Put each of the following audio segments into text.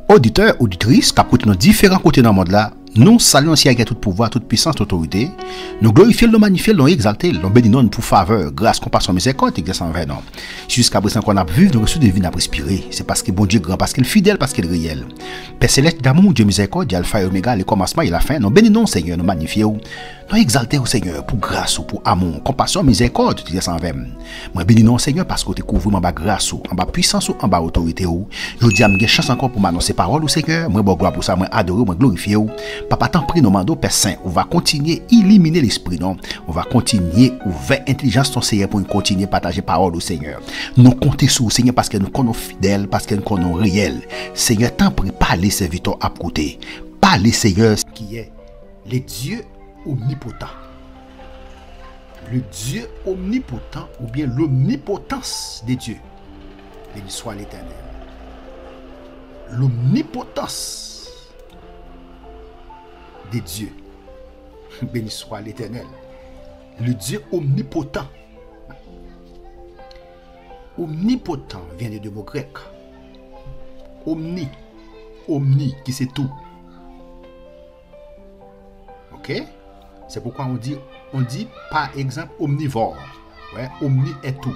Auditeurs, auditrices, qui écoutent dans différents côtés dans le monde là, nous saluons si il y a tout pouvoir, toute puissance, toute autorité. Nous glorifions, nous magnifions, nous exaltons, nous bénissons pour faveur, grâce, compassion, miséricorde, exerçant envers nous. Jusqu'à présent qu'on a vu, nous reçu de vie, nous respirer. C'est parce que bon Dieu est grand, parce qu'il est fidèle, parce qu'il est réel. Père céleste d'amour, Dieu miséricorde, Alpha et Oméga, le commencement et la fin. Nous bénissons, Seigneur, nous magnifions. Nous exaltons, Seigneur, pour grâce, pour amour, compassion, miséricorde, tout ça envers nous. Moi bénissons, Seigneur, parce que tu couvres en bas grâce, en bas puissance, en bas autorité. Je dis à mes chance encore pour m'annoncer parole, Seigneur. Moi bon gloire pour ça, moi adorer, moi glorifier. Papa, t'en prie, nos mandos, Père Saint, on va continuer à éliminer l'esprit, non? On va continuer à ouvrir l'intelligence ton Seigneur pour continuer à partager parole au Seigneur. Nous comptons sur le Seigneur parce que nous connaissons fidèles, parce que nous connaissons réel. Seigneur, t'en prie, parlez, serviteur à côté. Parlez, Seigneur, qui est le Dieu omnipotent. Le Dieu omnipotent ou bien l'omnipotence de Dieu. Béni soit l'Éternel. L'omnipotence de Dieu. Béni soit l'Éternel. Le Dieu omnipotent. Omnipotent vient du mot grec. Omni. Omni, qui c'est tout. Ok? C'est pourquoi on dit par exemple omnivore. Ouais, omni est tout.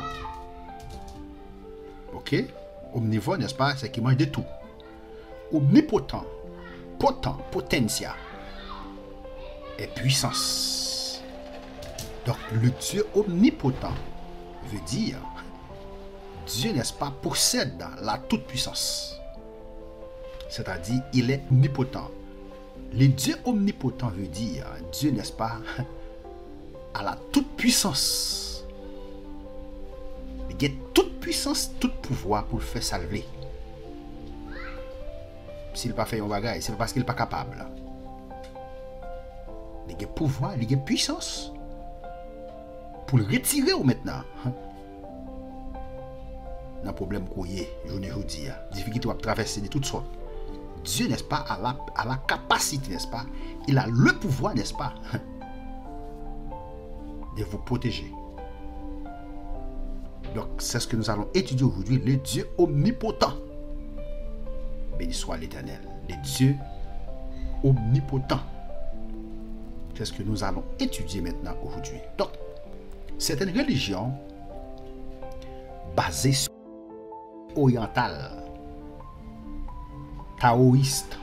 Ok? Omnivore, n'est-ce pas? C'est qui mange de tout. Omnipotent. Potent, potentia. Et puissance. Donc le Dieu omnipotent veut dire Dieu, n'est-ce pas, possède la toute puissance. C'est-à-dire il est omnipotent. Le Dieu omnipotent veut dire Dieu, n'est-ce pas, à la toute puissance. Il a toute puissance, tout pouvoir pour le faire salver. S'il n'a pas fait un bagage, c'est parce qu'il n'est pas capable. Il a pouvoir, il a puissance pour le retirer maintenant. Dans le problème qu'on y est, je ne dis pas, difficulté à traverser de toutes sortes. Dieu, n'est-ce pas, a la capacité, n'est-ce pas, il a le pouvoir, n'est-ce pas, de vous protéger. Donc, c'est ce que nous allons étudier aujourd'hui, le Dieu omnipotent. Béni soit l'Éternel, le Dieu omnipotent. C'est ce que nous allons étudier maintenant aujourd'hui. Donc, c'est une religion basée sur orientale, taoïste,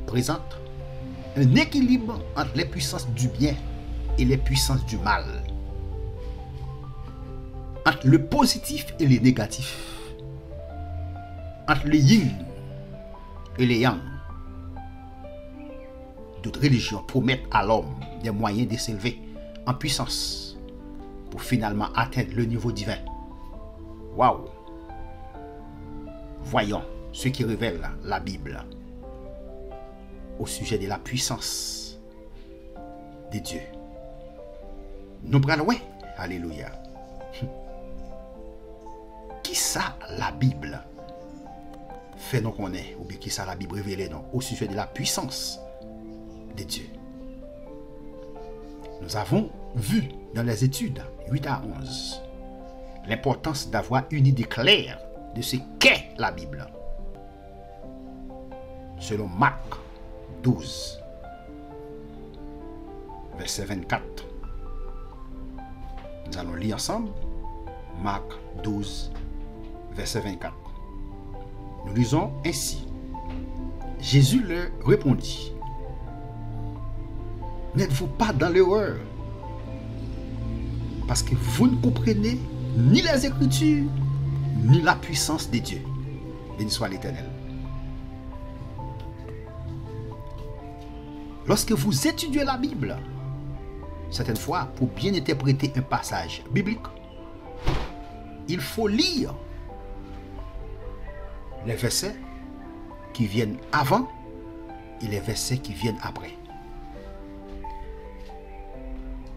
présente un équilibre entre les puissances du bien et les puissances du mal, entre le positif et le négatif, entre le yin et le yang. D'autres religions promettent à l'homme des moyens de s'élever en puissance pour finalement atteindre le niveau divin. Waouh! Voyons ce qui révèle la Bible au sujet de la puissance de Dieu. Nous prenons, ouais, alléluia. Qui ça la Bible fait nous connaître, ou bien qui ça la Bible révèle non, au sujet de la puissance de Dieu. Nous avons vu dans les études 8 à 11 l'importance d'avoir une idée claire de ce qu'est la Bible. Selon Marc 12, verset 24. Nous allons lire ensemble Marc 12, verset 24. Nous lisons ainsi. Jésus leur répondit: n'êtes-vous pas dans l'erreur, parce que vous ne comprenez ni les Écritures, ni la puissance de Dieu. Béni soit l'Éternel. Lorsque vous étudiez la Bible, certaines fois, pour bien interpréter un passage biblique, il faut lire les versets qui viennent avant et les versets qui viennent après.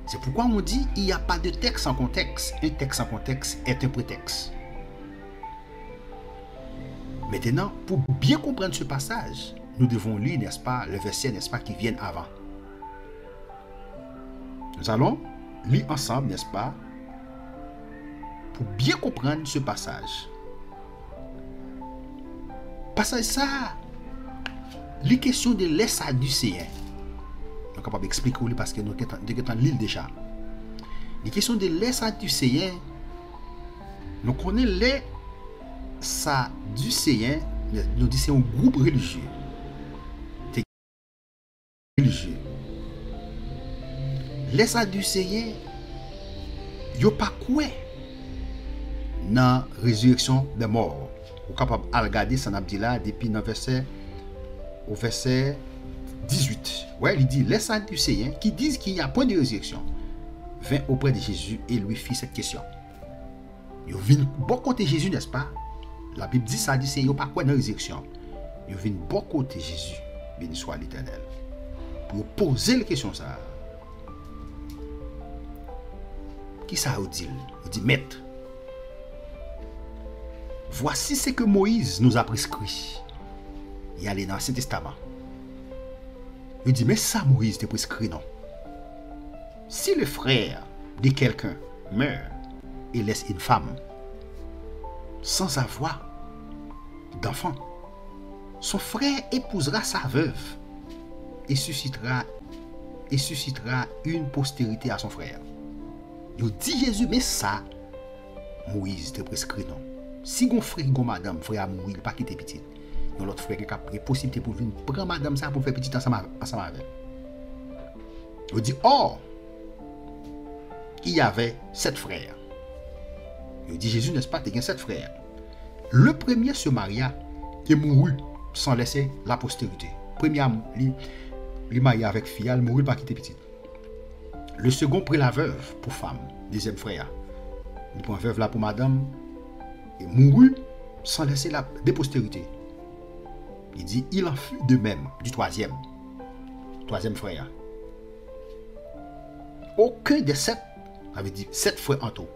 C'est pourquoi on dit il n'y a pas de texte sans contexte. Un texte sans contexte est un prétexte. Maintenant, pour bien comprendre ce passage, nous devons lire, n'est-ce pas, le verset, n'est-ce pas, qui viennent avant. Nous allons lire ensemble, n'est-ce pas, pour bien comprendre ce passage. Parce que ça, les questions de les Sadducéens, on est capable d'expliquer parce que nous sommes l'île déjà. Les questions de les Sadducéens, nous connaissons les Sadducéens, nous disons c'est un groupe religieux. Les Sadducéens, ils n'ont pas quoi dans la résurrection des morts. Vous êtes capable de regarder ça là depuis le verset 18. Ouais, il dit les Sadducéens qui disent qu'il n'y a point de résurrection vint auprès de Jésus et lui fit cette question. Ils viennent bon côté Jésus, n'est-ce pas? La Bible dit Sadducéens, ils n'ont pas quoi dans la résurrection. Ils viennent bon côté Jésus, béni soit l'Éternel, pour poser la question ça. Qui ça vous dit? Il dit, maître, voici ce que Moïse nous a prescrit. Il allait dans l'Ancien Testament. Il dit, mais ça Moïse te prescrit non. Si le frère de quelqu'un meurt et laisse une femme sans avoir d'enfant, son frère épousera sa veuve et suscitera une postérité à son frère. Il dit Jésus, mais ça, Moïse te prescrit non. Si mon frère, madame, frère a mouru, il pas quitter petit. L'autre frère qui a possibilité pour venir prendre madame ça pour faire petit ensemble avec. Il dit, or, il y avait 7 frères. Il dit Jésus, n'est-ce pas, tu as 7 frères. Le premier se maria et mourut sans laisser la postérité. Premier, il maria avec fille, il mourut pas quitter petit. Le second prit la veuve pour femme, deuxième frère. Il prend la veuve là pour madame et mourut sans laisser la postérité. Il dit, il en fut de même du troisième frère. Aucun des 7, avait dit 7 frères en tout,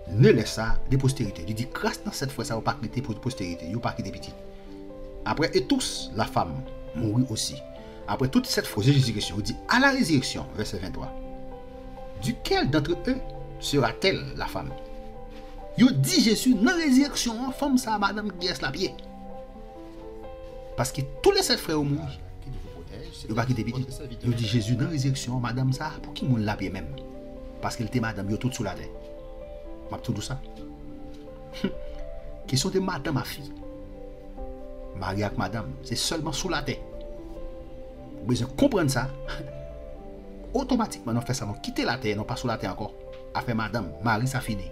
ne laissa de postérité. Il dit, grâce dans cette fois, ça va pas quitter pour postérité, il va pas quitter petit. Après, et tous, la femme mourut aussi. Après toute cette fois, Jésus question, il dit, à la résurrection, verset 23, duquel d'entre eux sera-t-elle la femme? Il dit Jésus, dans la résurrection, femme ça, madame qui est la pied. Parce que tous les 7 frères ont mouru. Il va quitter petit. Il dit Jésus, dans la résurrection, madame ça, pour qui moun la pied même? Parce qu'elle était madame, il tout sous la terre. M'a tout ça. Question de madame, ma fille. Marie avec madame, c'est seulement sous la terre. Vous besoin comprendre ça. Automatiquement, on fait ça, on quitte la terre, non pas sous la terre encore. Après madame, Marie, ça finit.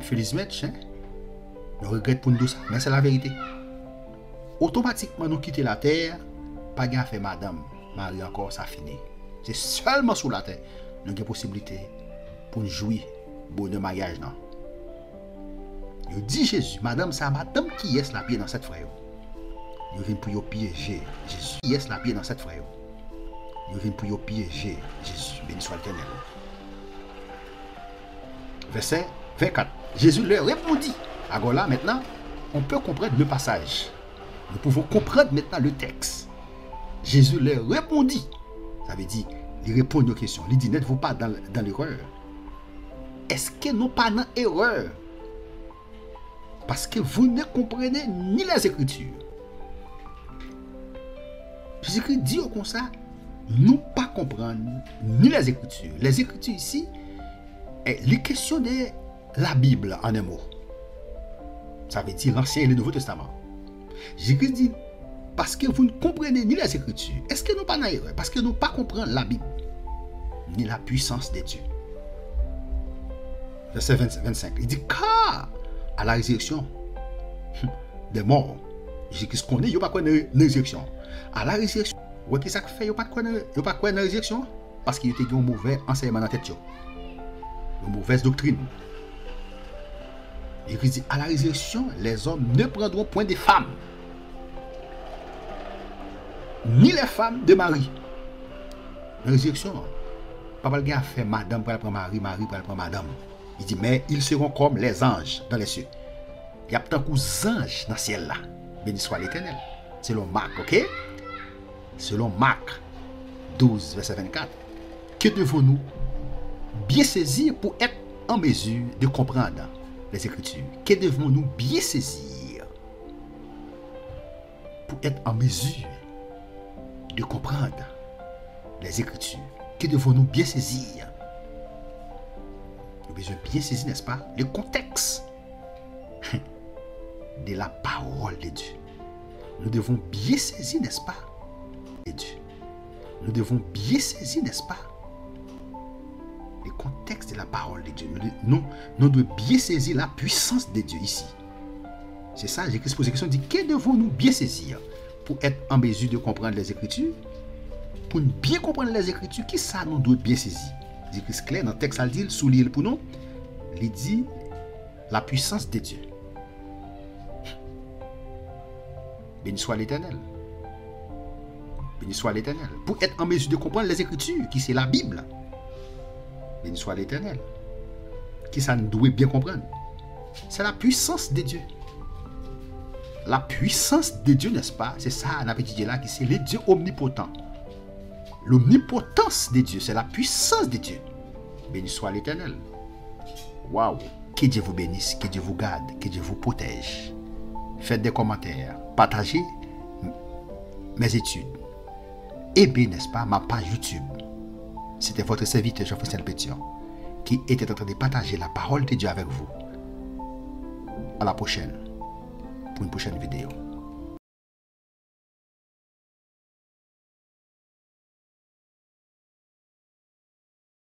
Félix Metch, hein? On regrette pour nous ça, mais c'est la vérité. Automatiquement, nous quitter la terre, pas de fait madame, Marie encore, ça finit. C'est seulement sous la terre, nous avons possibilité pour nous jouir bonheur mariage. Non? Il dit Jésus, madame, c'est madame qui est la pied dans cette frère. Il vient pour piéger Jésus. Qui est la pied dans cette frère. Il vient pour piéger Jésus. Béni soit l'Éternel. Verset 24. Jésus leur répondit. Alors là, maintenant, on peut comprendre le passage. Nous pouvons comprendre maintenant le texte. Jésus leur répondit. Ça veut dire, il répond aux questions. Il dit, n'êtes-vous pas dans l'erreur? Est-ce que nous pas dans l'erreur? Parce que vous ne comprenez ni les Écritures. Jésus-Christ dit comme ça, nous pas comprendre ni les Écritures. Les Écritures ici, les questions de la Bible en un mot. Ça veut dire l'Ancien et le Nouveau Testament. Jésus-Christ dit, parce que vous ne comprenez ni les Écritures. Est-ce que nous pas dans l'erreur? Parce que nous pas comprendre la Bible, ni la puissance de Dieu. Verset 25. Il dit, car à la résurrection des morts, Jésus-Christ connaît, il n'y a pas quoi de résurrection. À la résurrection, qu'est-ce que ça fait? Il n'y a pas quoi de résurrection? Parce qu'il était un mauvais enseignement dans la tête. Une mauvaise doctrine. Il dit, à la résurrection, les hommes ne prendront point de femmes, ni les femmes de Marie. La résurrection, pas le gars fait madame pour prendre Marie, Marie pour prendre madame. Il dit, mais ils seront comme les anges dans les cieux. Il y a tant qu'aux anges dans le ciel là. Béni soit l'Éternel. Selon Marc, ok? Selon Marc 12, verset 24. Que devons-nous bien saisir pour être en mesure de comprendre les Écritures? Que devons-nous bien saisir pour être en mesure de comprendre les Écritures? Que devons-nous bien saisir? Nous devons bien saisir, n'est-ce pas, le contexte de la parole de Dieu. Nous devons bien saisir, n'est-ce pas, de Dieu. Nous devons bien saisir, n'est-ce pas, le contexte de la parole de Dieu. Nous devons bien saisir la puissance de Dieu ici. C'est ça, j'ai posé la question, dit, que devons-nous bien saisir pour être en mesure de comprendre les Écritures? Pour bien comprendre les Écritures, qui ça nous doit bien saisir? C'est clair, dans le texte, ça dit, souligne pour nous, il dit la puissance de Dieu. Béni soit l'Éternel. Béni soit l'Éternel. Pour être en mesure de comprendre les Écritures, qui c'est la Bible. Béni soit l'Éternel. Qui ça nous doit bien comprendre? C'est la puissance de Dieu. La puissance de Dieu, n'est-ce pas? C'est ça, on a dit là, qui c'est le Dieu omnipotent. L'omnipotence de Dieu, c'est la puissance de Dieu. Béni soit l'Éternel. Waouh! Que Dieu vous bénisse, que Dieu vous garde, que Dieu vous protège. Faites des commentaires, partagez mes études. Et bien, n'est-ce pas, ma page YouTube. C'était votre serviteur Jean-François Pétion qui était en train de partager la parole de Dieu avec vous. À la prochaine, pour une prochaine vidéo.